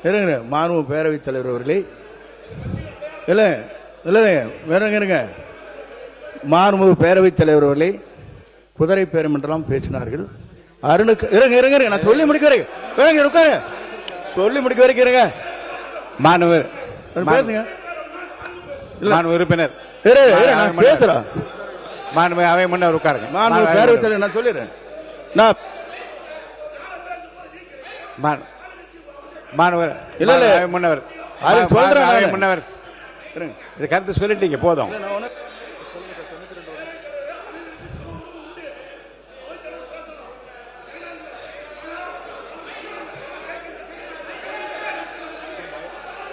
இருங்க மாண்பு பேரவைத் தலைவர் அவர்களே, இல்லை இல்லை இருங்க மாண்பு பேரவைத் தலைவர் அவர்களே, குதிரை பேரம் என்றெல்லாம் பேசினார்கள். அருணுக்கு இருங்க இருங்க நான் சொல்லி முடிக்க வரைக்கும் உட்காரு, சொல்லி முடிக்க வரைக்கும் இருங்க. மாணவர் பேசுங்க. உறுப்பினர் பேசுறேன். மாண்பு அவை முன்னர் உட்காருங்க. மாண்பு பேரவைத் தலைவர் நான் சொல்லிடுறேன். நான் மாணவர் இல்ல இல்ல முன்னவர் சொல்றேன் முன்னவர் இது கருத்து சொல்லிட்டீங்க போதும்.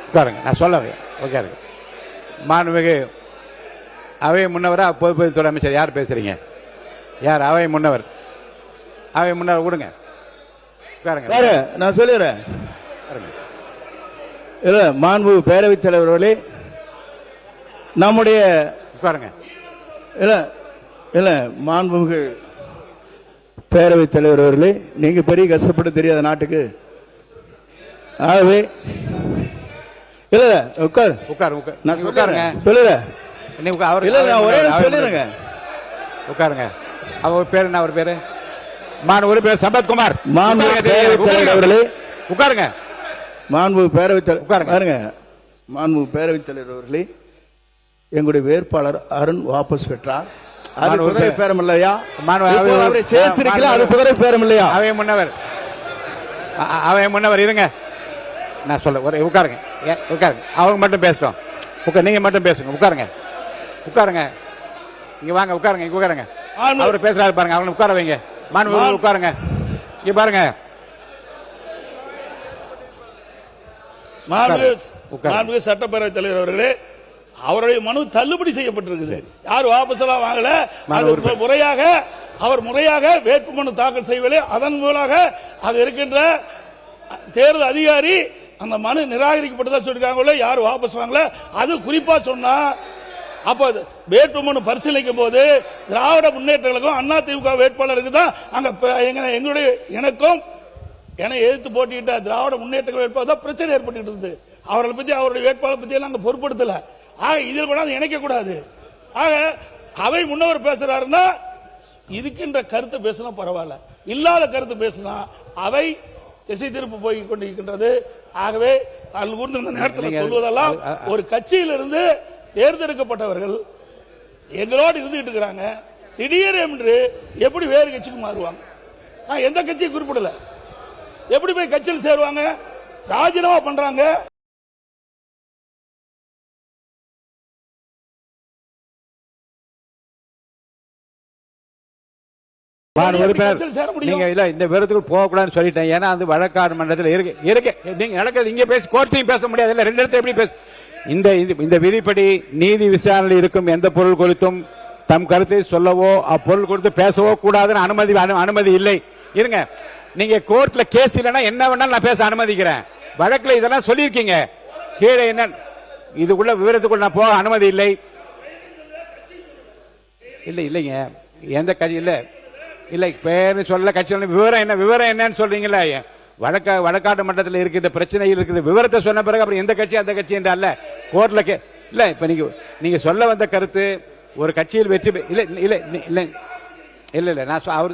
உட்காருங்க, நான் சொல்ல உட்காருங்க. மாண்புமிகு அவை முன்னவரா பொதுப்பணித்துறை அமைச்சர் யார் பேசுறீங்க? யார் அவை முன்னவர்? அவை முன்னவர் கொடுங்க, உட்காருங்க. நான் சொல்லிடுறேன். இல்ல மாண்பு பேரவைத் தலைவர்களே, நம்முடைய உட்காருங்க. இல்ல இல்ல மாண்புமிகு பேரவைத் தலைவர் அவர்களே, நீங்க பெரிய கஷ்டப்பட்டு தெரியாத நாட்டுக்கு. ஆகவே இல்ல உட்காரு உட்காரு நான் உட்காருங்க சொல்லுறேன். இல்ல நான் ஒரே சொல்லிடுறேங்க. உட்காருங்க. அவர் பேரு என்ன? அவர் பேரு உறுப்பினர் சம்பத்குமார். மாண்பு பேரவைத் தலைவர் அவர்களே உட்காருங்க. மாண்பு பேரவைத் தலைவர் உட்காருங்க. மாண்பு பேரவைத் தலைவர் அவர்களே, எங்களுடைய வேட்பாளர் அருண் வாபஸ் பெற்றார். அது குதிரை பேரம் இல்லையா? அவரை சேர்த்திருக்கல, அது குதிரை பேரம் இல்லையா? அவை முன்னவர், அவை முன்னவர் இருங்க, நான் சொல்ல ஒரு உட்காருங்க. உட்காருங்க, அவங்க மட்டும் பேசுறோம். நீங்க மட்டும் பேசுங்க. உட்காருங்க உட்காருங்க, இங்க வாங்க உட்காருங்க. இங்க உட்காருங்க. அவர் பேசுறாரு பாருங்க, அவங்க உட்கார வைங்க. மாண்பு உட்காருங்க. இங்க பாருங்க. மாண்பு சட்டப்பேரவைத் தலைவர் அவர்களே, அவருடைய மனு தள்ளுபடி செய்யப்பட்டிருக்குது. யாரும் வாபஸ் எல்லாம் வாங்கல. முறையாக அவர் முறையாக வேட்புமனு தாக்கல் செய்வதில்லை. அதன் மூலமாக அங்க இருக்கின்ற தேர்தல் அதிகாரி அந்த மனு நிராகரிக்கப்பட்டதா சொல்லிருக்காங்க. யாரும் வாபஸ் வாங்கல. அது குறிப்பா சொன்னா அப்ப வேட்புமனு பரிசீலிக்கும் போது திராவிட முன்னேற்றங்களுக்கும் அண்ணா திமுக வேட்பாளருக்கு தான் அங்க எங்களுடைய எனக்கும் என எதிர்த்து போட்டியிட்ட திராவிட முன்னேற்ற வேட்பாளர் தான் பிரச்சனை ஏற்பட்டு இருந்தது. அவர்களை பத்தி அவருடைய வேட்பாளர் பத்தி எல்லாம் பொருட்படுத்தல. ஆக இதில் கூட இணைக்க கூடாது. ஆக அவை முன்னவர் பேசுறாருன்னா இருக்கின்ற கருத்து பேசினா பரவாயில்ல, இல்லாத கருத்து பேசினா அவை திசை திருப்பு போய் கொண்டிருக்கின்றது. ஆகவே அதில் கூர்ந்து இந்த நேரத்தில் சொல்வதெல்லாம் ஒரு கட்சியிலிருந்து தேர்ந்தெடுக்கப்பட்டவர்கள் எங்களோடு இருந்துகிட்டு இருக்கிறாங்க. திடீரென்று எப்படி வேறு கட்சிக்கு மாறுவாங்க? நான் எந்த கட்சியை குறிப்பிடல. எப்படி போய் கட்சியில் சேருவாங்க? ராஜினாமா பண்றாங்க. நீங்க இல்ல இந்த விவரத்துக்கு போக கூடாதுன்னு சொல்லிட்டேன். ஏன்னா அந்த வழக்காடு மன்றத்தில் இருக்கு. நீங்க நடக்கிறது இங்க பேசி கோர்ட்டையும் பேச முடியாது. இல்ல ரெண்டு இடத்துல எப்படி பேச? இந்த விதிப்படி நீதி விசாரணையில் இருக்கும் எந்த பொருள் குறித்தும் தம் கருத்தை சொல்லவோ அப்பொருள் குறித்து பேசவோ கூடாதுன்னு அனுமதி இல்லை. இருங்க, நீங்க கோர்ட்ல கேஸ் இல்லைன்னா என்ன வேணாலும் நான் பேச அனுமதிக்கிறேன். வழக்குல இதெல்லாம் சொல்லியிருக்கீங்க. கீழே என்ன இதுக்குள்ள விவரத்துக்குள்ள நான் போக அனுமதி இல்லை. இல்லைங்க, எந்த கட்சி இல்ல பேரு சொல்ல கட்சி விவரம் என்னன்னு சொல்றீங்களா? வழக்காட்டு மன்றத்தில் இருக்கிற பிரச்சனையில் இருக்கிற விவரத்தை சொன்ன பிறகு அப்புறம் எந்த கட்சி அந்த கட்சி என்று அல்ல கோர்ட்ல இல்ல. இப்ப நீங்க சொல்ல வந்த கருத்து ஒரு கட்சியில் வெற்றி இல்ல நான் அவர்